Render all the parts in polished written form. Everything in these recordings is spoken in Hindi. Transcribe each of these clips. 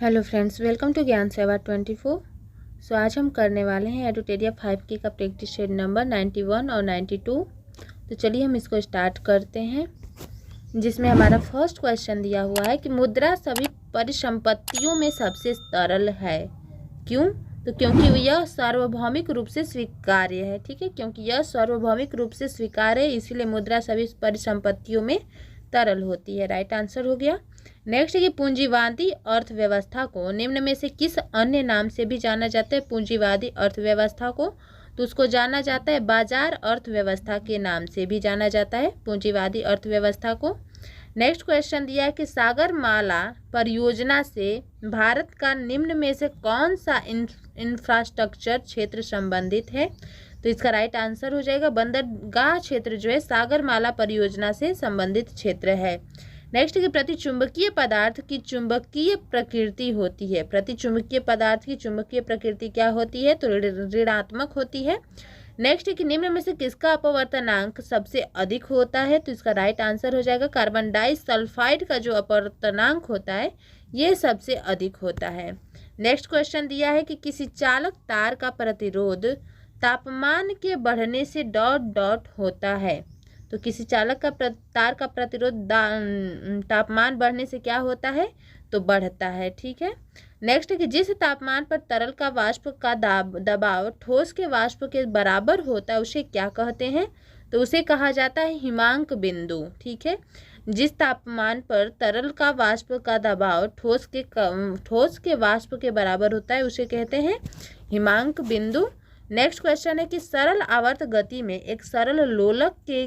हेलो फ्रेंड्स, वेलकम टू ज्ञान सेवा 24। सो आज हम करने वाले हैं एडुटेरिया 5 की का प्रैक्टिस सेट नंबर 91 और 92। तो चलिए हम इसको स्टार्ट करते हैं, जिसमें हमारा फर्स्ट क्वेश्चन दिया हुआ है कि मुद्रा सभी परिसंपत्तियों में सबसे तरल है। क्यों? तो क्योंकि यह सार्वभौमिक रूप से स्वीकार्य है। ठीक है, क्योंकि यह सार्वभौमिक रूप से स्वीकार्य है, इसीलिए मुद्रा सभी परिसंपत्तियों में तरल होती है। राइट आंसर हो गया। नेक्स्ट है कि पूंजीवादी अर्थव्यवस्था को निम्न में से किस अन्य नाम से भी जाना जाता है? पूंजीवादी अर्थव्यवस्था को तो उसको जाना जाता है बाजार अर्थव्यवस्था के नाम से भी जाना जाता है, पूंजीवादी अर्थव्यवस्था को। नेक्स्ट क्वेश्चन दिया है कि सागरमाला परियोजना से भारत का निम्न में से कौन सा इंफ्रास्ट्रक्चर क्षेत्र संबंधित है? तो इसका राइट आंसर हो जाएगा बंदरगाह क्षेत्र जो है सागरमाला परियोजना से संबंधित क्षेत्र है। नेक्स्ट कि प्रतिचुंबकीय पदार्थ की चुंबकीय प्रकृति होती है। प्रतिचुंबकीय पदार्थ की चुंबकीय प्रकृति क्या होती है? तो ऋणात्मक होती है। नेक्स्ट कि निम्न में से किसका अपवर्तनांक सबसे अधिक होता है? तो इसका राइट आंसर हो जाएगा कार्बन डाइसल्फाइड का जो अपवर्तनांक होता है ये सबसे अधिक होता है। नेक्स्ट क्वेश्चन दिया है कि किसी चालक तार का प्रतिरोध तापमान के बढ़ने से डॉट डॉट होता है। तो किसी चालक का तार का प्रतिरोध तापमान बढ़ने से क्या होता है? तो बढ़ता है। ठीक है। नेक्स्ट है कि जिस तापमान पर तरल का वाष्प का दबाव ठोस के वाष्प के बराबर होता है उसे क्या कहते हैं? तो उसे कहा जाता है हिमांक बिंदु। ठीक है, जिस तापमान पर तरल का वाष्प का दबाव ठोस के वाष्प के बराबर होता है उसे कहते हैं हिमांक बिंदु। नेक्स्ट क्वेश्चन है कि सरल आवर्त गति में एक सरल लोलक के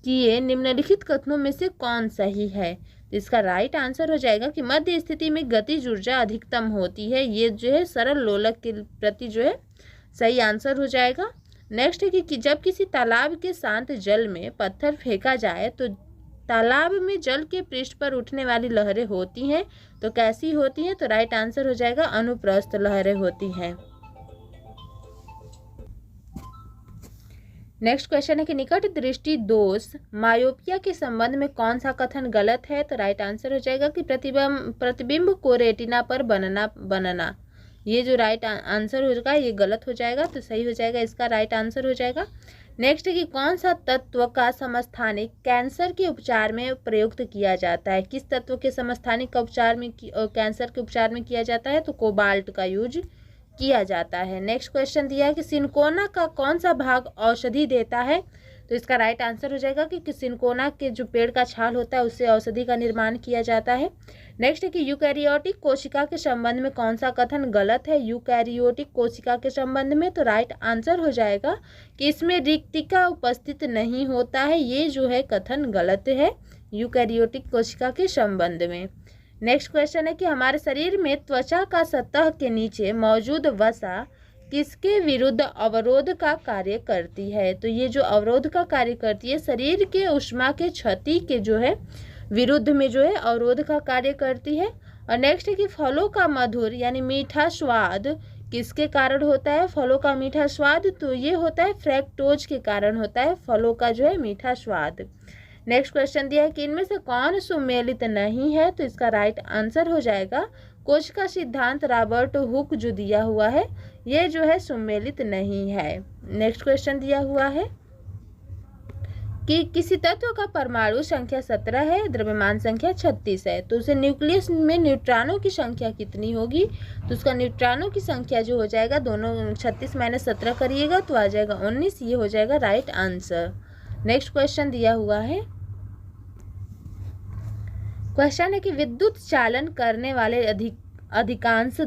किए निम्नलिखित कथनों में से कौन सही है? तो इसका राइट आंसर हो जाएगा कि मध्य स्थिति में गतिज ऊर्जा अधिकतम होती है। ये जो है सरल लोलक के प्रति जो है सही आंसर हो जाएगा। नेक्स्ट है कि जब किसी तालाब के शांत जल में पत्थर फेंका जाए तो तालाब में जल के पृष्ठ पर उठने वाली लहरें होती हैं, तो कैसी होती हैं? तो राइट आंसर हो जाएगा अनुप्रस्थ लहरें होती हैं। नेक्स्ट क्वेश्चन है कि निकट दृष्टि दोष मायोपिया के संबंध में कौन सा कथन गलत है? तो राइट आंसर हो जाएगा कि प्रतिबिंब को रेटिना पर बनना ये जो राइट आंसर होगा ये गलत हो जाएगा, तो सही हो जाएगा इसका राइट आंसर हो जाएगा। नेक्स्ट है कि कौन सा तत्व का समस्थानिक कैंसर के उपचार में प्रयुक्त किया जाता है? किस तत्व के समस्थानिक का उपचार में कैंसर के उपचार में किया जाता है? तो कोबाल्ट का यूज किया जाता है। नेक्स्ट क्वेश्चन दिया है कि सिनकोना का कौन सा भाग औषधि देता है? तो इसका राइट आंसर हो जाएगा कि सिनकोना के जो पेड़ का छाल होता है उससे औषधि का निर्माण किया जाता है। नेक्स्ट है कि यूकैरियोटिक कोशिका के संबंध में कौन सा कथन गलत है? यूकैरियोटिक कोशिका के संबंध में तो राइट आंसर हो जाएगा कि इसमें रिक्तिका उपस्थित नहीं होता है। ये जो है कथन गलत है यूकैरियोटिक कोशिका के संबंध में। नेक्स्ट क्वेश्चन है कि हमारे शरीर में त्वचा का सतह के नीचे मौजूद वसा किसके विरुद्ध अवरोध का कार्य करती है? तो ये जो अवरोध का कार्य करती है शरीर के ऊष्मा के क्षति के जो है विरुद्ध में जो है अवरोध का कार्य करती है। और नेक्स्ट है कि फलों का मधुर यानी मीठा स्वाद किसके कारण होता है? फलों का मीठा स्वाद तो ये होता है फ्रैक्टोज के कारण होता है फलों का जो है मीठा स्वाद। नेक्स्ट क्वेश्चन दिया है कि इनमें से कौन सुमेलित नहीं है? तो इसका राइट आंसर हो जाएगा कोशिका सिद्धांत रॉबर्ट हुक जो दिया हुआ है ये जो है सुमेलित नहीं है। नेक्स्ट क्वेश्चन दिया हुआ है कि किसी तत्व का परमाणु संख्या 17 है, द्रव्यमान संख्या 36 है, तो उसे न्यूक्लियस में न्यूट्रॉनों की संख्या कितनी होगी? तो उसका न्यूट्रॉनों की संख्या जो हो जाएगा दोनों 36 - 17 करिएगा तो आ जाएगा 19। ये हो जाएगा राइट आंसर। नेक्स्ट क्वेश्चन दिया हुआ है, क्वेश्चन है कि विद्युत चालन करने वाले अधिकांश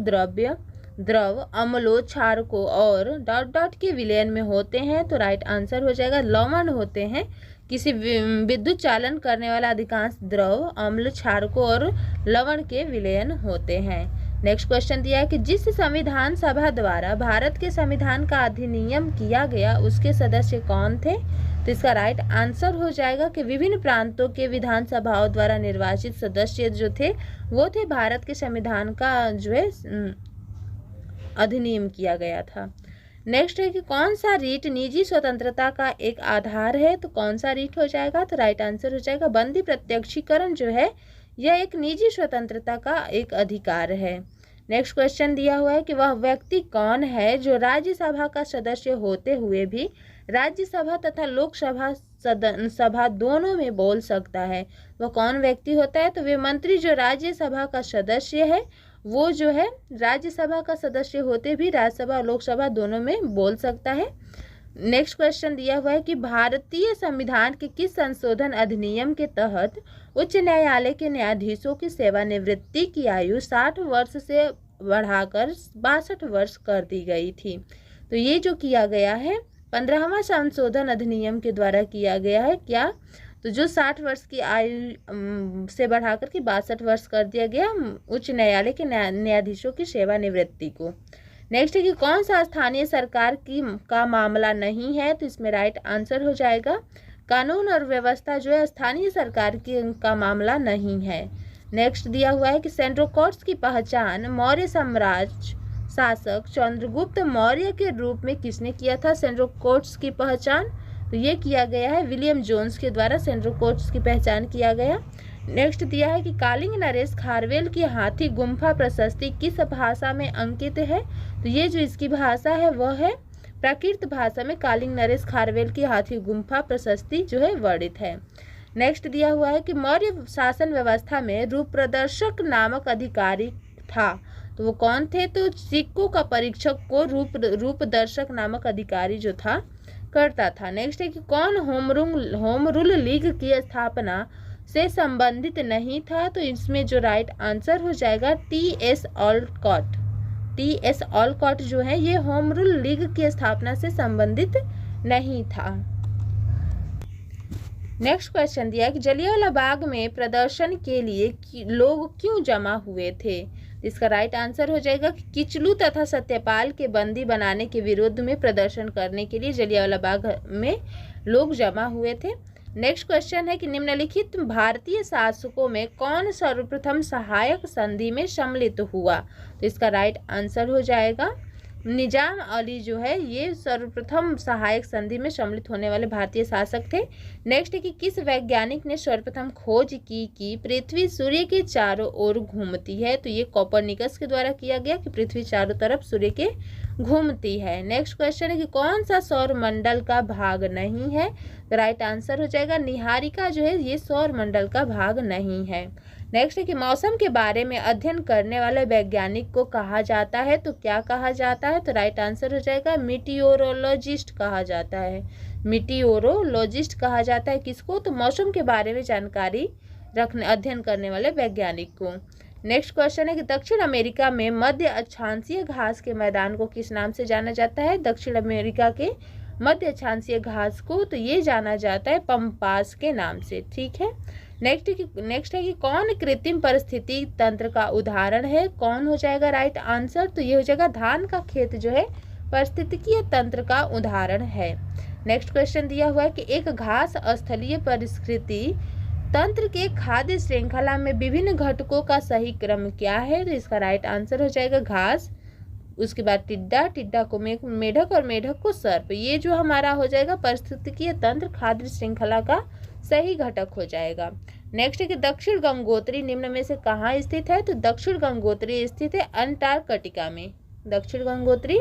द्रव अम्लों क्षारकों और डॉट डॉट के विलयन में होते हैं, तो राइट आंसर हो जाएगा लवण होते हैं। किसी विद्युत चालन करने वाला अधिकांश द्रव अम्ल क्षारकों और लवण के विलयन होते हैं। नेक्स्ट क्वेश्चन दिया है कि जिस संविधान सभा द्वारा भारत के संविधान का अधिनियम किया गया उसके सदस्य कौन थे? तो इसका राइट आंसर हो जाएगा कि विभिन्न प्रांतों के विधानसभाओं द्वारा निर्वाचित सदस्य जो थे वो थे भारत के संविधान का जो है अधिनियम किया गया था। नेक्स्ट है कि कौन सा रीट निजी स्वतंत्रता का एक आधार है? तो कौन सा रीट हो जाएगा? तो राइट आंसर हो जाएगा बंदी प्रत्यक्षीकरण जो है यह एक निजी स्वतंत्रता का एक अधिकार है। नेक्स्ट क्वेश्चन दिया हुआ है कि वह व्यक्ति कौन है जो राज्यसभा का सदस्य होते हुए भी राज्यसभा तथा लोकसभा सभा दोनों में बोल सकता है। वह कौन व्यक्ति होता है? तो वे मंत्री जो राज्यसभा का सदस्य है, वो जो है राज्यसभा का सदस्य होते भी राज्यसभा और लोकसभा दोनों में बोल सकता है। नेक्स्ट क्वेश्चन दिया हुआ है कि भारतीय संविधान के किस संशोधन अधिनियम के तहत उच्च न्यायालय के न्यायाधीशों की सेवानिवृत्ति की आयु 60 वर्ष से बढ़ाकर 62 वर्ष कर दी गई थी? तो ये जो किया गया है 15वां संशोधन अधिनियम के द्वारा किया गया है। क्या? तो जो 60 वर्ष की आयु से बढ़ाकर के 62 वर्ष कर दिया गया उच्च न्यायालय के न्यायाधीशों की सेवानिवृत्ति को। नेक्स्ट है कि कौन सा स्थानीय सरकार का मामला नहीं है? तो इसमें राइट आंसर हो जाएगा कानून और व्यवस्था जो है स्थानीय सरकार का मामला नहीं है। नेक्स्ट दिया हुआ है कि सेंट्रोकोट्स की पहचान मौर्य साम्राज्य शासक चंद्रगुप्त मौर्य के रूप में किसने किया था? सेंट्रोकोट्स की पहचान तो ये किया गया है विलियम जोन्स के द्वारा सेंट्रोकोट्स की पहचान किया गया। नेक्स्ट दिया है कि कालिंग नरेश खारवेल की हाथी गुम्फा प्रशस्ति किस भाषा में अंकित है? तो ये जो इसकी भाषा है वह है प्राकृत भाषा में कालिंग नरेश खारवेल की हाथी गुम्फा प्रशस्ति जो है वर्णित है। नेक्स्ट दिया हुआ है कि मौर्य शासन व्यवस्था में रूप प्रदर्शक नामक अधिकारी था, तो वो कौन थे? तो सिक्कों का परीक्षक को रूप दर्शक नामक अधिकारी जो था करता था। नेक्स्ट है कि कौन होम रूल लीग की स्थापना से संबंधित नहीं था? तो इसमें जो राइट आंसर हो जाएगा टी.एस. ऑलकॉट। टी.एस. ऑलकॉट जो है ये होम रूल लीग की स्थापना से संबंधित नहीं था। नेक्स्ट क्वेश्चन दिया कि जलियांवाला बाग में प्रदर्शन के लिए लोग क्यों जमा हुए थे? इसका राइट आंसर हो जाएगा कि किचलू तथा सत्यपाल के बंदी बनाने के विरोध में प्रदर्शन करने के लिए जलियांवाला बाग में लोग जमा हुए थे। नेक्स्ट क्वेश्चन है कि निम्नलिखित भारतीय शासकों में कौन सर्वप्रथम सहायक संधि में सम्मिलित हुआ? तो इसका राइट आंसर हो जाएगा निजाम अली जो है ये सर्वप्रथम सहायक संधि में सम्मिलित होने वाले भारतीय शासक थे। नेक्स्ट है कि किस वैज्ञानिक ने सर्वप्रथम खोज की कि पृथ्वी सूर्य के चारों ओर घूमती है? तो ये कोपरनिकस के द्वारा किया गया कि पृथ्वी चारों तरफ सूर्य के घूमती है। नेक्स्ट क्वेश्चन है कि कौन सा सौर मंडल का भाग नहीं है? तो राइट आंसर हो जाएगा निहारिका जो है ये सौर मंडल का भाग नहीं है। नेक्स्ट है कि मौसम के बारे में अध्ययन करने वाले वैज्ञानिक को कहा जाता है, तो क्या कहा जाता है? तो राइट आंसर हो जाएगा मीटियोरोलॉजिस्ट कहा जाता है। मीटियोरोलॉजिस्ट कहा जाता है किसको? तो मौसम के बारे में जानकारी रखने अध्ययन करने वाले वैज्ञानिक को। नेक्स्ट क्वेश्चन है कि दक्षिण अमेरिका में मध्य अक्षांशीय घास के मैदान को किस नाम से जाना जाता है? दक्षिण अमेरिका के मध्य अक्षांशीय घास को तो ये जाना जाता है पंपास के नाम से। ठीक है। नेक्स्ट है कि कौन कृत्रिम परिस्थिति तंत्र का उदाहरण है? कौन हो जाएगा राइट आंसर? तो ये हो जाएगा धान का खेत जो है पारिस्थितिकीय तंत्र का उदाहरण है। नेक्स्ट क्वेश्चन दिया हुआ है कि एक घास स्थलीय परिस्थिति तंत्र के खाद्य श्रृंखला में विभिन्न घटकों का सही क्रम क्या है? तो इसका राइट आंसर हो जाएगा घास, उसके बाद टिड्डा, टिड्डा को मेढक और मेढक को सर्प। ये जो हमारा हो जाएगा पारिस्थितिकीय तंत्र खाद्य श्रृंखला का सही घटक हो जाएगा। नेक्स्ट है कि दक्षिण गंगोत्री निम्न में से कहाँ स्थित है? तो दक्षिण गंगोत्री स्थित है अंटार्कटिका में। दक्षिण गंगोत्री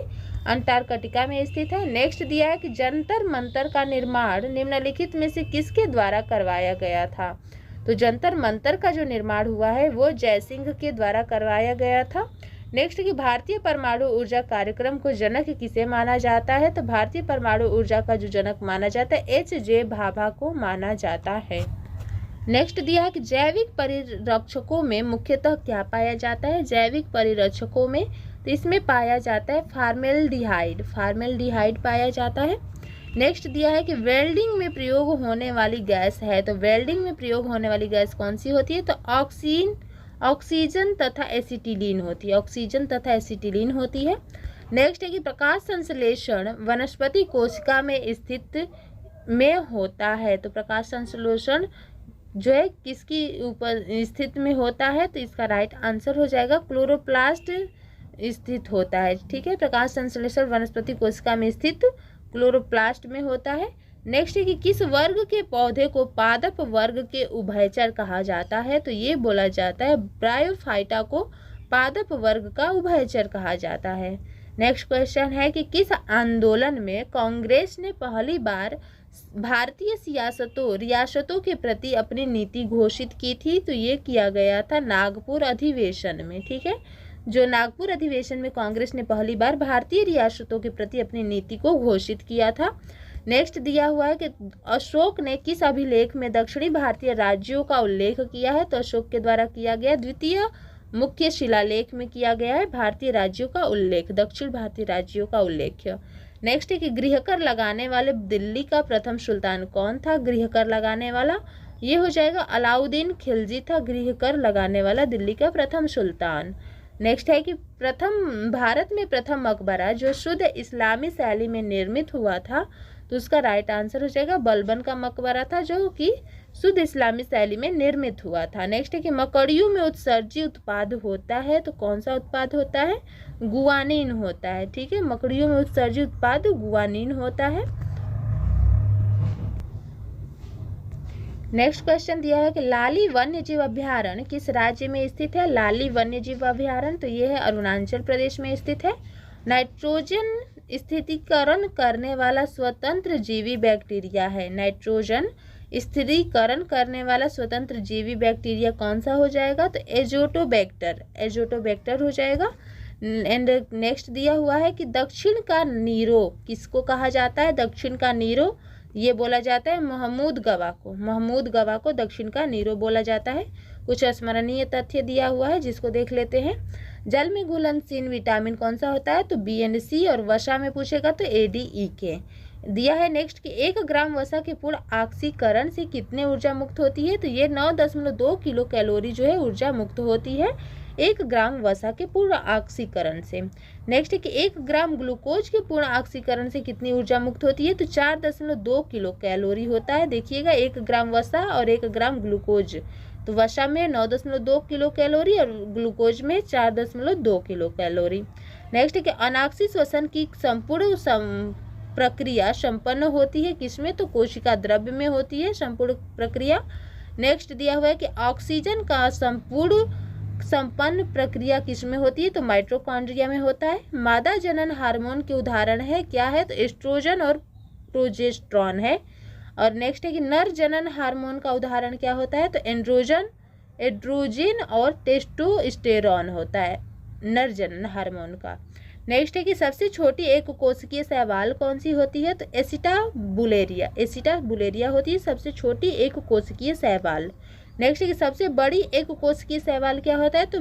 अंटार्कटिका में स्थित है। नेक्स्ट दिया है कि जंतर मंतर का निर्माण निम्नलिखित में से किसके द्वारा करवाया गया था? तो जंतर मंतर का जो निर्माण हुआ है वो जयसिंह के द्वारा करवाया गया था। नेक्स्ट कि भारतीय परमाणु ऊर्जा कार्यक्रम को जनक किसे माना जाता है? तो भारतीय परमाणु ऊर्जा का जो जनक माना जाता है H.J. भाभा को माना जाता है। नेक्स्ट दिया है कि जैविक परिरक्षकों में मुख्यतः क्या पाया जाता है? जैविक परिरक्षकों में तो इसमें पाया जाता है फार्मेल्डिहाइड, फार्मेल्डिहाइड पाया जाता है। नेक्स्ट दिया है कि वेल्डिंग में प्रयोग होने वाली गैस है, तो वेल्डिंग में प्रयोग होने वाली गैस कौन सी होती है? तो ऑक्सीजन तथा एसिटिलीन होती है, ऑक्सीजन तथा एसिटिलीन होती है। नेक्स्ट है कि प्रकाश संश्लेषण वनस्पति कोशिका में स्थित में होता है, तो प्रकाश संश्लेषण जो है किसकी ऊपर स्थित में होता है? तो इसका राइट आंसर हो जाएगा क्लोरोप्लास्ट स्थित होता है। ठीक है, प्रकाश संश्लेषण वनस्पति कोशिका में स्थित क्लोरोप्लास्ट में होता है। नेक्स्ट है कि किस वर्ग के पौधे को पादप वर्ग के उभयचर कहा जाता है, तो ये बोला जाता है ब्रायोफाइटा को पादप वर्ग का उभयचर कहा जाता है। नेक्स्ट क्वेश्चन है कि किस आंदोलन में कांग्रेस ने पहली बार भारतीय रियासतों के प्रति अपनी नीति घोषित की थी, तो ये किया गया था नागपुर अधिवेशन में। ठीक है, जो नागपुर अधिवेशन में कांग्रेस ने पहली बार भारतीय रियासतों के प्रति अपनी नीति को घोषित किया था। नेक्स्ट दिया हुआ है कि अशोक ने किस अभिलेख में दक्षिणी भारतीय राज्यों का उल्लेख किया है, तो अशोक के द्वारा किया गया द्वितीय मुख्य शिलालेख में किया गया है भारतीय राज्यों का उल्लेख, दक्षिण भारतीय राज्यों का उल्लेख। नेक्स्ट है कि गृहकर लगाने वाले दिल्ली का प्रथम सुल्तान कौन था। गृहकर लगाने वाला ये हो जाएगा अलाउद्दीन खिलजी था गृहकर लगाने वाला दिल्ली का प्रथम सुल्तान। नेक्स्ट है कि भारत में प्रथम मकबरा जो शुद्ध इस्लामी शैली में निर्मित हुआ था, तो उसका राइट आंसर हो जाएगा बलबन का मकबरा था जो कि शुद्ध इस्लामी शैली में निर्मित हुआ था। नेक्स्ट है कि मकड़ियों में उत्सर्जी उत्पाद होता है, तो कौन सा उत्पाद होता है, गुआनिन होता है। ठीक है, मकड़ियों में उत्सर्जी उत्पाद गुआनिन होता है। नेक्स्ट क्वेश्चन दिया है कि लाली वन्यजीव अभ्यारण्य किस राज्य में स्थित है। लाली वन्यजीव अभ्यारण्य तो ये है अरुणाचल प्रदेश में स्थित है। नाइट्रोजन स्थिरीकरण करने वाला स्वतंत्र जीवी बैक्टीरिया है। नाइट्रोजन स्थिरीकरण करने वाला स्वतंत्र जीवी बैक्टीरिया कौन सा हो जाएगा, तो एजोटोबैक्टर हो जाएगा। एंड नेक्स्ट दिया हुआ है कि दक्षिण का नीरो किसको कहा जाता है। दक्षिण का नीरो ये बोला जाता है महमूद गवा को दक्षिण का नीरो बोला जाता है। कुछ स्मरणीय तथ्य दिया हुआ है जिसको देख लेते हैं। जल में घुलनशील विटामिन कौन सा होता है, तो बी एंड सी, और वसा में पूछेगा तो ADE दिया है। नेक्स्ट कि 1 ग्राम वसा के पूर्ण ऑक्सीकरण से कितने ऊर्जा मुक्त होती है, तो ये 9.2 किलो कैलोरी जो है ऊर्जा मुक्त होती है 1 ग्राम वसा के पूर्ण ऑक्सीकरण से। नेक्स्ट है कि 1 ग्राम ग्लूकोज के पूर्ण ऑक्सीकरण से कितनी ऊर्जा मुक्त होती है, तो 4.2 किलो कैलोरी होता है। देखिएगा 1 ग्राम वसा और 1 ग्राम ग्लूकोज, तो वसा में 9.2 किलो कैलोरी और ग्लूकोज में 4.2 किलो कैलोरी। नेक्स्ट है कि अनाक्षी श्वसन की संपूर्ण प्रक्रिया संपन्न होती है किसमें, तो कोशिका द्रव्य में होती है संपूर्ण प्रक्रिया। नेक्स्ट दिया हुआ है कि ऑक्सीजन का संपन्न प्रक्रिया किसमें होती है, तो माइटोकॉन्ड्रिया में होता है। मादा जनन हार्मोन के उदाहरण है क्या है, तो एस्ट्रोजन और प्रोजेस्टेरॉन है। और नेक्स्ट है कि नर जनन हार्मोन का उदाहरण क्या होता है, तो एंड्रोजन और टेस्टोस्टेरोन होता है नर जनन हार्मोन का। नेक्स्ट है कि सबसे छोटी एक कोशिकीय शैवाल कौन सी होती है, तो एसिटाबुलेरिया होती है सबसे छोटी एक कोशिकीय शैवाल। नेक्स्ट है कि सबसे बड़ी एक कोशिकीय शैवाल क्या होता है, तो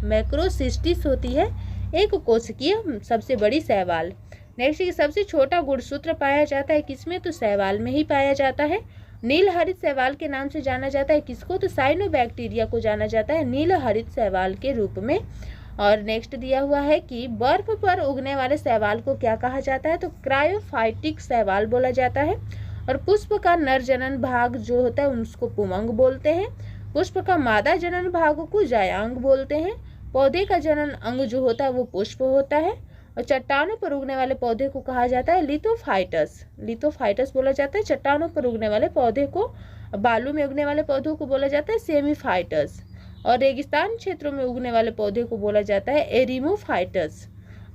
मैक्रोसिस्टिस होती है एक कोशिकीय सबसे बड़ी शैवाल। नेक्स्ट है कि सबसे छोटा गुणसूत्र पाया जाता है किसमें, तो शैवाल में ही पाया जाता है। नील हरित शैवाल के नाम से जाना जाता है किसको, तो साइनोबैक्टीरिया को जाना जाता है नील हरित शैवाल के रूप में। और नेक्स्ट दिया हुआ है कि बर्फ पर उगने वाले शैवाल को क्या कहा जाता है, तो क्रायोफाइटिक शैवाल बोला जाता है। और पुष्प का नर जनन भाग जो होता है उसको पुमंग बोलते हैं। पुष्प का मादा जनन भाग को जायांग बोलते हैं। पौधे का जनन अंग जो होता है वो पुष्प होता है। और चट्टानों पर उगने वाले पौधे को कहा जाता है लिथोफाइटस बोला जाता है चट्टानों पर उगने वाले पौधे को। बालू में उगने वाले पौधों को बोला जाता है सेमीफाइटस। और रेगिस्तान क्षेत्रों में उगने वाले पौधे को बोला जाता है एरिमोफाइटस।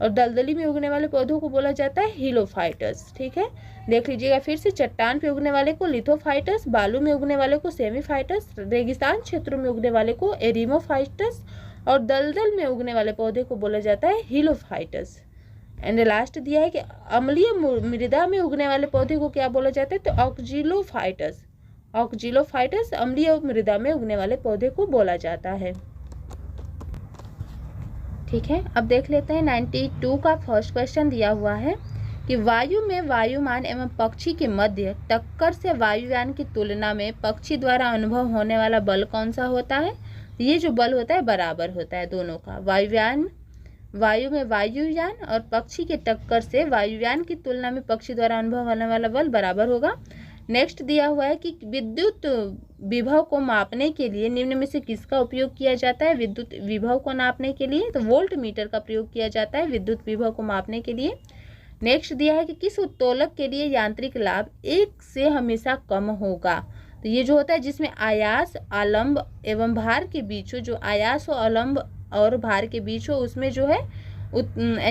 और दलदली में उगने वाले पौधों को बोला जाता है हिलोफाइटस। ठीक है, देख लीजिएगा फिर से। चट्टान पे उगने वाले को लिथोफाइटस, बालू में उगने वाले को सेमीफाइटस, रेगिस्तान क्षेत्रों में उगने वाले को एरिमोफाइटस और दलदल में उगने वाले पौधे को बोला जाता है हिलोफाइटस। एंड लास्ट दिया है कि अम्लीय मृदा में उगने वाले पौधे को क्या बोला जाता है, तो ऑक्जिलोफाइटस अम्लीय मृदा में उगने वाले पौधे को बोला जाता है। ठीक है, अब देख लेते हैं 92 का फर्स्ट क्वेश्चन दिया हुआ है कि वायु में वायुमान एवं पक्षी के मध्य टक्कर से वायुयान की तुलना में पक्षी द्वारा अनुभव होने वाला बल कौन सा होता है। ये जो बल होता है बराबर होता है दोनों का। वायु में वायुयान और पक्षी के टक्कर से वायुयान की तुलना में पक्षी द्वारा अनुभव होने वाला बल बराबर होगा। नेक्स्ट दिया हुआ है कि विद्युत विभव को मापने के लिए निम्न में से किसका उपयोग किया जाता है। विद्युत विभव को नापने के लिए तो वोल्ट मीटर का प्रयोग किया जाता है विद्युत विभव को मापने के लिए। नेक्स्ट दिया है कि किस उत्तोलक के लिए यांत्रिक लाभ 1 से हमेशा कम होगा। तो ये जो होता है जिसमें आयास, आलंब एवं भार के बीच हो, जो आयास और आलंब और भार के बीच हो, उसमें जो है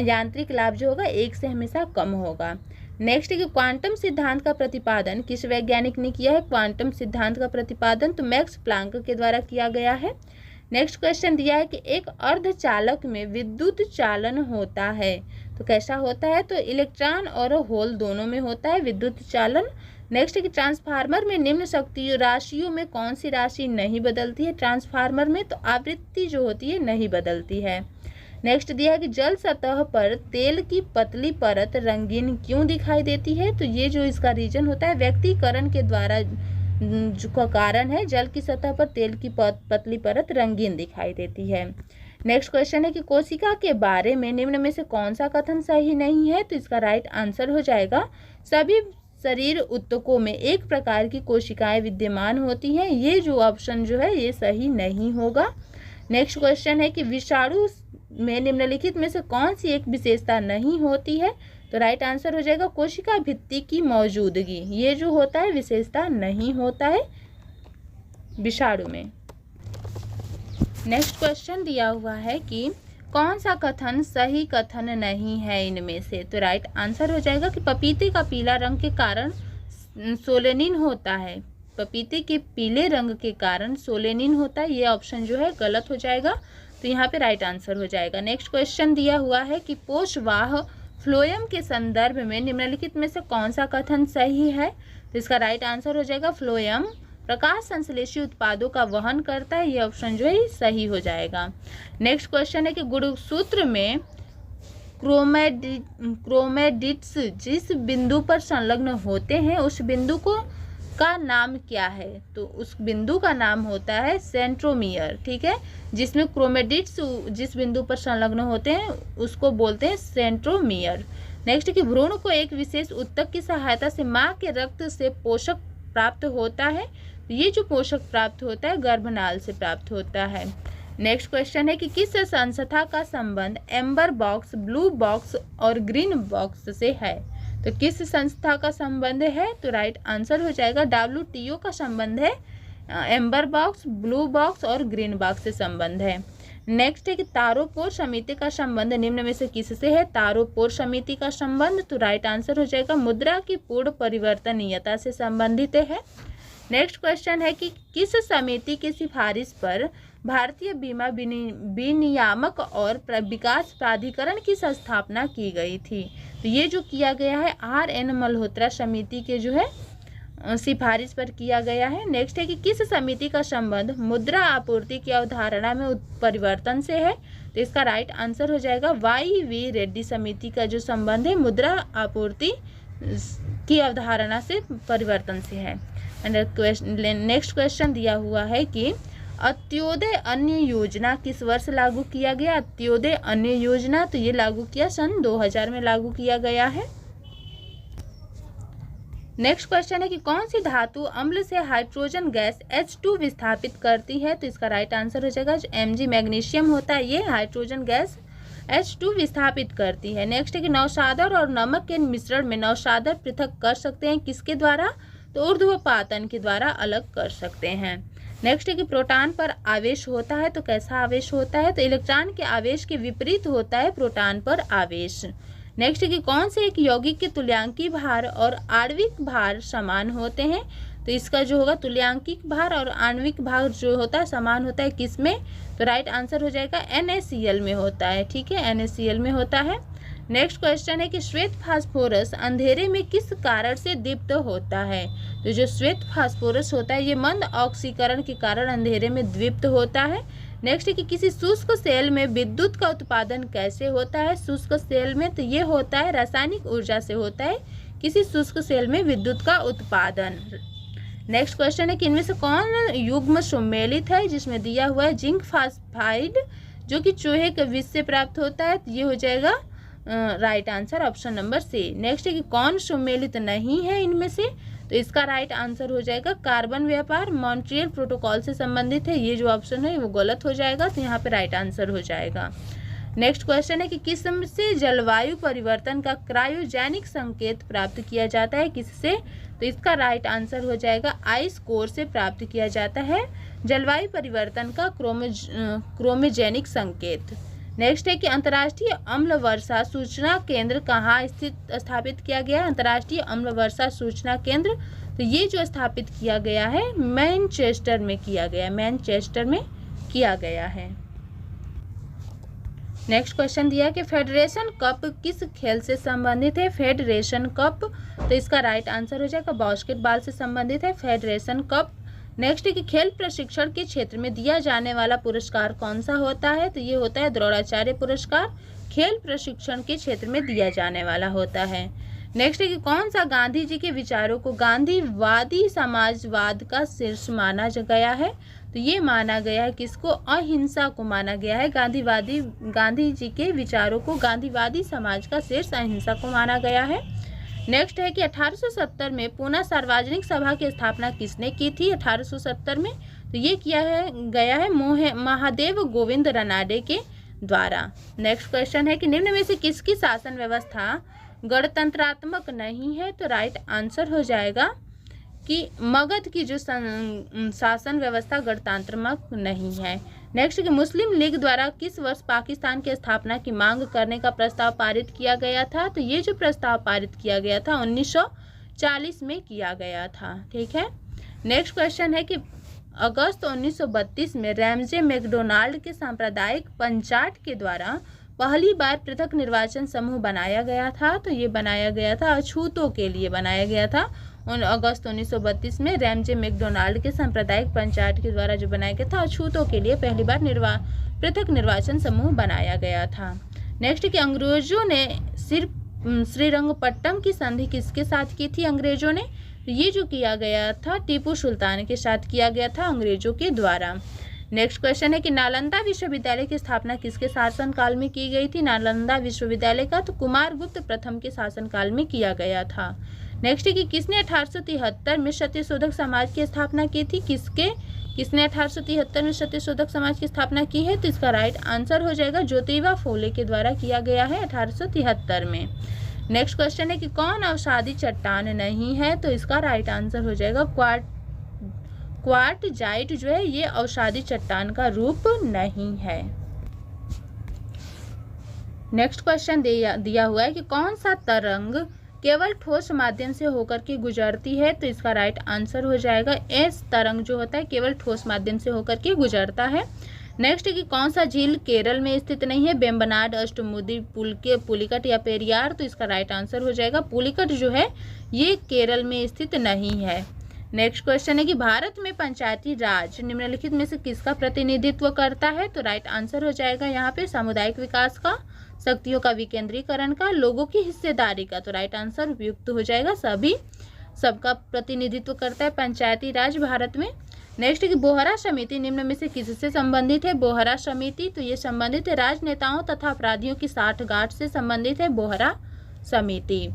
यांत्रिक लाभ जो होगा 1 से हमेशा कम होगा। नेक्स्ट है कि क्वांटम सिद्धांत का प्रतिपादन किस वैज्ञानिक ने किया है। क्वांटम सिद्धांत का प्रतिपादन तो मैक्स प्लांक के द्वारा किया गया है। नेक्स्ट क्वेश्चन दिया है कि एक अर्धचालक में विद्युत चालन होता है, तो कैसा होता है। तो इलेक्ट्रॉन और होल दोनों में होता है विद्युत चालन। नेक्स्ट है कि ट्रांसफार्मर में निम्न शक्ति राशियों में कौन सी राशि नहीं बदलती है। ट्रांसफार्मर में तो आवृत्ति जो होती है नहीं बदलती है। नेक्स्ट दिया है कि जल सतह पर तेल की पतली परत रंगीन क्यों दिखाई देती है। तो ये जो इसका रीजन होता है व्यक्तिकरण के द्वारा जो कारण है, जल की सतह पर तेल की पतली परत रंगीन दिखाई देती है। नेक्स्ट क्वेश्चन है कि कोशिका के बारे में निम्न में से कौन सा कथन सही नहीं है। तो इसका राइट आंसर हो जाएगा सभी शरीर ऊतकों में एक प्रकार की कोशिकाएं विद्यमान होती हैं। ये जो ऑप्शन जो है ये सही नहीं होगा। नेक्स्ट क्वेश्चन है कि विषाणु में निम्नलिखित में से कौन सी एक विशेषता नहीं होती है। तो राइट आंसर हो जाएगा कोशिका भित्ति की मौजूदगी। ये जो होता है विशेषता नहीं होता है विषाणु में। नेक्स्ट क्वेश्चन दिया हुआ है कि कौन सा कथन सही कथन नहीं है इनमें से। तो राइट आंसर हो जाएगा कि पपीते का पीला रंग के कारण सोलेनिन होता है। पपीते के पीले रंग के कारण सोलेनिन होता है, ये ऑप्शन जो है गलत हो जाएगा। तो यहाँ पे राइट आंसर हो जाएगा। नेक्स्ट क्वेश्चन दिया हुआ है कि पोषवाह फ्लोएम के संदर्भ में निम्नलिखित में से कौन सा कथन सही है। तो इसका राइट आंसर हो जाएगा फ्लोएम प्रकाश संश्लेषी उत्पादों का वहन करता है, ये ऑप्शन जो है सही हो जाएगा। नेक्स्ट क्वेश्चन है कि गुणसूत्र में क्रोमैटिड्स जिस बिंदु पर संलग्न होते हैं उस बिंदु का नाम क्या है। तो उस बिंदु का नाम होता है सेंट्रोमियर। ठीक है, जिसमें क्रोमैटिड्स जिस बिंदु पर संलग्न होते हैं उसको बोलते हैं सेंट्रोमियर। नेक्स्ट कि भ्रूण को एक विशेष ऊतक की सहायता से माँ के रक्त से पोषक प्राप्त होता है। ये जो पोषक प्राप्त होता है गर्भनाल से प्राप्त होता है। नेक्स्ट क्वेश्चन है कि किस संस्था का संबंध एम्बर बॉक्स, ब्लू बॉक्स और ग्रीन बॉक्स से है। तो किस संस्था का संबंध है। तो राइट आंसर हो जाएगा WTO का संबंध है। एम्बर बॉक्स, ब्लू बॉक्स और ग्रीन बॉक्स से संबंध है। नेक्स्ट है कि तारोपोर समिति का संबंध निम्न में से किससे है। तारोपोर समिति का संबंध तो राइट आंसर हो जाएगा मुद्रा की पूर्ण परिवर्तनीयता से संबंधित है। नेक्स्ट क्वेश्चन है कि किस समिति की सिफारिश पर भारतीय बीमा विनियामक और विकास प्राधिकरण की स्थापना की गई थी। तो ये जो किया गया है RN मल्होत्रा समिति के जो है सिफारिश पर किया गया है। नेक्स्ट है कि किस समिति का संबंध मुद्रा आपूर्ति की अवधारणा में परिवर्तन से है। तो इसका राइट आंसर हो जाएगा YV रेड्डी समिति का जो संबंध है मुद्रा आपूर्ति की अवधारणा से परिवर्तन से है। नेक्स्ट क्वेश्चन दिया हुआ है कि अंत्योदय अन्न योजना किस वर्ष लागू किया गया। अंत्योदय अन्न योजना तो ये लागू किया सन 2000 में लागू किया गया है। नेक्स्ट क्वेश्चन है कि कौन सी धातु अम्ल से हाइड्रोजन गैस H2 विस्थापित करती है। तो इसका राइट आंसर हो जाएगा Mg मैग्नीशियम होता है, ये हाइड्रोजन गैस H2 विस्थापित करती है। नेक्स्ट है कि नौशादर और नमक के मिश्रण में नौशादर पृथक कर सकते हैं किसके द्वारा। तो ऊर्ध्वपातन के द्वारा अलग कर सकते हैं। नेक्स्ट है कि प्रोटॉन पर आवेश होता है, तो कैसा आवेश होता है। तो इलेक्ट्रॉन के आवेश के विपरीत होता है प्रोटॉन पर आवेश। नेक्स्ट है कि कौन से एक यौगिक के तुल्यांकिक भार और आणविक भार समान होते हैं। तो इसका जो होगा तुल्यांकिक भार और आणविक भार जो होता है समान होता है किसमें। तो राइट आंसर हो जाएगा NaCl में होता है। ठीक है, NaCl में होता है। नेक्स्ट क्वेश्चन है कि श्वेत फास्फोरस अंधेरे में किस कारण से दीप्त होता है। तो जो श्वेत फास्फोरस होता है ये मंद ऑक्सीकरण के कारण अंधेरे में दीप्त होता है। नेक्स्ट है कि किसी शुष्क सेल में विद्युत का उत्पादन कैसे होता है। शुष्क सेल में तो ये होता है रासायनिक ऊर्जा से होता है किसी शुष्क सेल में विद्युत का उत्पादन। नेक्स्ट क्वेश्चन है कि इनमें से कौन युग्म सम्मिलित है, जिसमें दिया हुआ है जिंक फास्फाइड जो कि चूहे के विष से प्राप्त होता है। तो ये हो जाएगा right answer option number C। Next है कि कौन सम्मिलित नहीं है इनमें से। तो इसका राइट आंसर हो जाएगा कार्बन व्यापार मॉन्ट्रियल प्रोटोकॉल से संबंधित है, ये जो ऑप्शन है वो गलत हो जाएगा। तो यहाँ पे राइट आंसर हो जाएगा। नेक्स्ट क्वेश्चन है कि किसम से जलवायु परिवर्तन का क्रायोजेनिक संकेत प्राप्त किया जाता है, किससे? तो इसका राइट आंसर हो जाएगा आइस कोर से प्राप्त किया जाता है जलवायु परिवर्तन का क्रोमोजेनिक संकेत। नेक्स्ट है कि अंतर्राष्ट्रीय अम्ल वर्षा सूचना केंद्र कहाँ स्थापित किया गया है? अंतर्राष्ट्रीय अम्ल वर्षा सूचना केंद्र, तो ये जो स्थापित किया गया है मैनचेस्टर में किया गया है, मैनचेस्टर में किया गया है। नेक्स्ट क्वेश्चन दिया कि फेडरेशन कप किस खेल से संबंधित है? फेडरेशन कप, तो इसका राइट आंसर हो जाएगा बास्केटबॉल से संबंधित है फेडरेशन कप। नेक्स्ट है कि खेल प्रशिक्षण के क्षेत्र में दिया जाने वाला पुरस्कार कौन सा होता है? तो ये होता है द्रोणाचार्य पुरस्कार, खेल प्रशिक्षण के क्षेत्र में दिया जाने वाला होता है। नेक्स्ट है कि कौन सा गांधी जी के विचारों को गांधीवादी समाजवाद का शीर्ष माना गया है? तो ये माना गया है किसको? अहिंसा को माना गया है। गांधी जी के विचारों को गांधीवादी समाज का शीर्ष अहिंसा को माना गया है। नेक्स्ट है कि 1870 में पूना सार्वजनिक सभा की स्थापना किसने की थी? 1870 में, तो ये किया गया है महादेव गोविंद रनाडे के द्वारा। नेक्स्ट क्वेश्चन है कि निम्न में से किसकी शासन व्यवस्था गणतंत्रात्मक नहीं है? तो राइट आंसर हो जाएगा कि मगध की जो शासन व्यवस्था गणतंत्रात्मक नहीं है। नेक्स्ट कि मुस्लिम लीग द्वारा किस वर्ष पाकिस्तान की स्थापना की मांग करने का प्रस्ताव पारित किया गया था? तो ये जो प्रस्ताव पारित किया गया था 1940 में किया गया था। ठीक है। नेक्स्ट क्वेश्चन है कि अगस्त 1932 में रैमजे मैकडोनाल्ड के सांप्रदायिक पंचायत के द्वारा पहली बार पृथक निर्वाचन समूह बनाया गया था। तो ये बनाया गया था अछूतों के लिए बनाया गया था। अगस्त 1932 में रैमजे मैकडोनाल्ड के सांप्रदायिक पंचायत के द्वारा जो बनाया गया था अछूतों के लिए पहली बार पृथक निर्वाचन समूह बनाया गया था। नेक्स्ट कि अंग्रेजों ने श्रीरंगपट्टम की संधि किसके साथ की थी? अंग्रेजों ने, तो ये जो किया गया था टीपू सुल्तान के साथ किया गया था अंग्रेजों के द्वारा। नेक्स्ट क्वेश्चन है कि नालंदा विश्वविद्यालय की स्थापना किसके शासनकाल में की गई थी? नालंदा विश्वविद्यालय का तो कुमारगुप्त प्रथम के शासनकाल में किया गया था। नेक्स्ट है कि किसने 1873 में सत्यशोधक समाज की स्थापना की थी? किसने 1873 में सत्यशोधक समाज की स्थापना की है? तो इसका राइट आंसर हो जाएगा ज्योतिबा फूले के द्वारा किया गया है 1873 में। नेक्स्ट क्वेश्चन है कि कौन अवसादी चट्टान नहीं है? तो इसका राइट आंसर हो जाएगा क्वार्टजाइट जो है ये अवसादी चट्टान का रूप नहीं है। नेक्स्ट क्वेश्चन दिया हुआ है कि कौन सा तरंग केवल ठोस माध्यम से होकर के गुजरती है? तो इसका राइट आंसर हो जाएगा एस तरंग जो होता है केवल ठोस माध्यम से होकर के गुजरता है। नेक्स्ट कि कौन सा झील केरल में स्थित नहीं है? बेम्बनाड, अष्टमुदी, पुलिकट या पेरियार? तो इसका राइट आंसर हो जाएगा पुलिकट जो है ये केरल में स्थित नहीं है। नेक्स्ट क्वेश्चन है कि भारत में पंचायती राज निम्नलिखित में से किसका प्रतिनिधित्व करता है? तो राइट आंसर हो जाएगा यहाँ पे सामुदायिक विकास का, शक्तियों का विकेंद्रीकरण का, लोगों की हिस्सेदारी का। तो राइट आंसर उपयुक्त हो जाएगा सबका प्रतिनिधित्व करता है पंचायती राज भारत में। नेक्स्ट कि बोहरा समिति निम्न में से किससे संबंधित है? बोहरा समिति तो ये संबंधित है राजनेताओं तथा अपराधियों की साठगांठ से संबंधित है बोहरा समिति।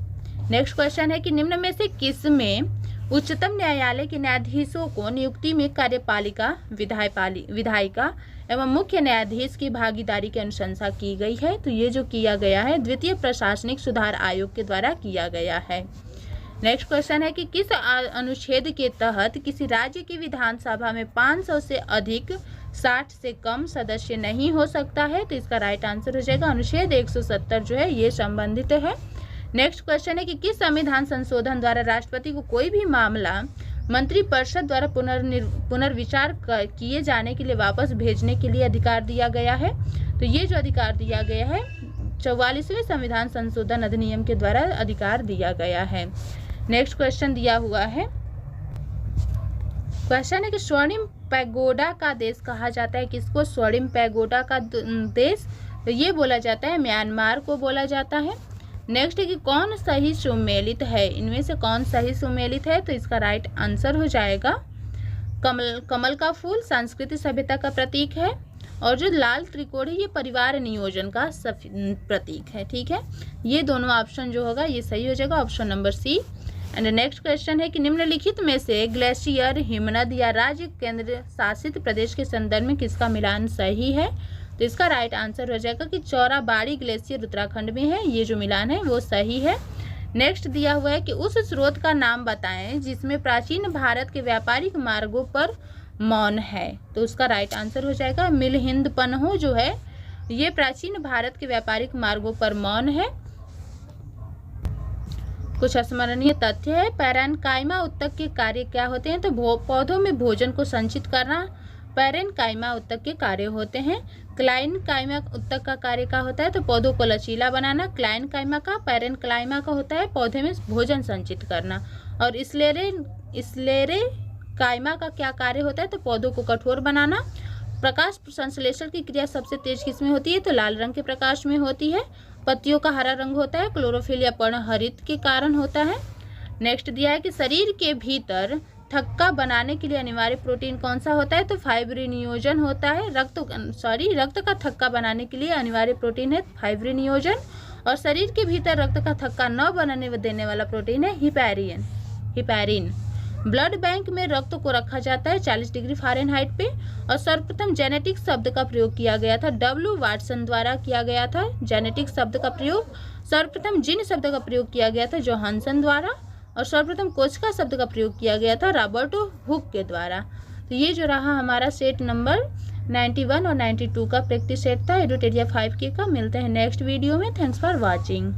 नेक्स्ट क्वेश्चन है कि निम्न में से किसमें उच्चतम न्यायालय के न्यायाधीशों को नियुक्ति में कार्यपालिका, विधायिका एवं मुख्य न्यायाधीश की भागीदारी की अनुशंसा की गई है? तो ये जो किया गया है द्वितीय प्रशासनिक सुधार आयोग के द्वारा किया गया है। नेक्स्ट क्वेश्चन है कि किस अनुच्छेद के तहत किसी राज्य की विधानसभा में 500 से अधिक 60 से कम सदस्य नहीं हो सकता है? तो इसका राइट आंसर हो जाएगा अनुच्छेद 170 जो है ये संबंधित है। नेक्स्ट क्वेश्चन है कि किस संविधान संशोधन द्वारा राष्ट्रपति को कोई भी मामला मंत्रिपरिषद द्वारा पुनर्विचार किए जाने के लिए वापस भेजने के लिए अधिकार दिया गया है? तो ये जो अधिकार दिया गया है 44वें संविधान संशोधन अधिनियम के द्वारा अधिकार दिया गया है। नेक्स्ट क्वेश्चन दिया हुआ है, क्वेश्चन है कि स्वर्णिम पैगोडा का देश कहा जाता है किसको? स्वर्णिम पैगोडा का देश तो ये बोला जाता है म्यांमार को बोला जाता है। नेक्स्ट है कि कौन सही सुमेलित है? इनमें से कौन सही सुमेलित है? तो इसका राइट आंसर हो जाएगा कमल का फूल सांस्कृतिक सभ्यता का प्रतीक है और जो लाल त्रिकोण है ये परिवार नियोजन का प्रतीक है। ठीक है, ये दोनों ऑप्शन जो होगा ये सही हो जाएगा option number C. And next question है कि निम्नलिखित में से ग्लेशियर, हिमनद या राज्य केंद्र शासित प्रदेश के संदर्भ में किसका मिलान सही है? तो इसका राइट आंसर हो जाएगा कि चौराबाड़ी ग्लेशियर उत्तराखंड में है। ये जो मिलान है वो सही है। नेक्स्ट दिया हुआ है कि उस स्रोत का नाम बताएं जिसमें प्राचीन भारत के व्यापारिक मार्गों पर मौन है। तो उसका राइट आंसर हो जाएगा मिलिंद पन्हो जो है ये प्राचीन भारत के व्यापारिक मार्गों पर मौन है। कुछ स्मरणीय तथ्य है। पैरेनकाइमा उत्तक के कार्य क्या होते हैं? तो पौधों में भोजन को संचित करना पैरेनकाइमा उत्तक के कार्य होते हैं। क्लाइनकाइमा उत्तक का कार्य क्या होता है? तो पौधों को लचीला बनाना। क्लाइनकाइमा का पैरेनकाइमा का होता है पौधे में भोजन संचित करना। और स्लेरेकाइमा का क्या कार्य होता है? तो पौधों को कठोर बनाना। प्रकाश संश्लेषण की क्रिया सबसे तेज किस में होती है? तो लाल रंग के प्रकाश में होती है। पत्तियों का हरा रंग होता है क्लोरोफिल या पर्णहरित के कारण होता है। नेक्स्ट दिया है कि शरीर के भीतर थक्का बनाने के लिए अनिवार्य प्रोटीन कौन सा होता है? तो फाइब्रिनियोजन होता है। रक्त का थक्का बनाने के लिए अनिवार्य प्रोटीन है फाइब्रिनियोजन। और शरीर के भीतर रक्त का थक्का न बनाने देने वाला प्रोटीन है हिपैरिन। ब्लड बैंक में रक्त को रखा जाता है 40 डिग्री फ़ारेनहाइट पे। और सर्वप्रथम जेनेटिक शब्द का प्रयोग किया गया था W. वाटसन द्वारा किया गया था। जेनेटिक शब्द का प्रयोग सर्वप्रथम जीन शब्द का प्रयोग किया गया था जोहानसन द्वारा। और सर्वप्रथम कोशिका शब्द का प्रयोग किया गया था रॉबर्टो हुक के द्वारा। तो ये जो रहा हमारा सेट नंबर 91 और 92 का प्रैक्टिस सेट था एडुटेरिया 5K का। मिलते हैं नेक्स्ट वीडियो में। Thanks for watching.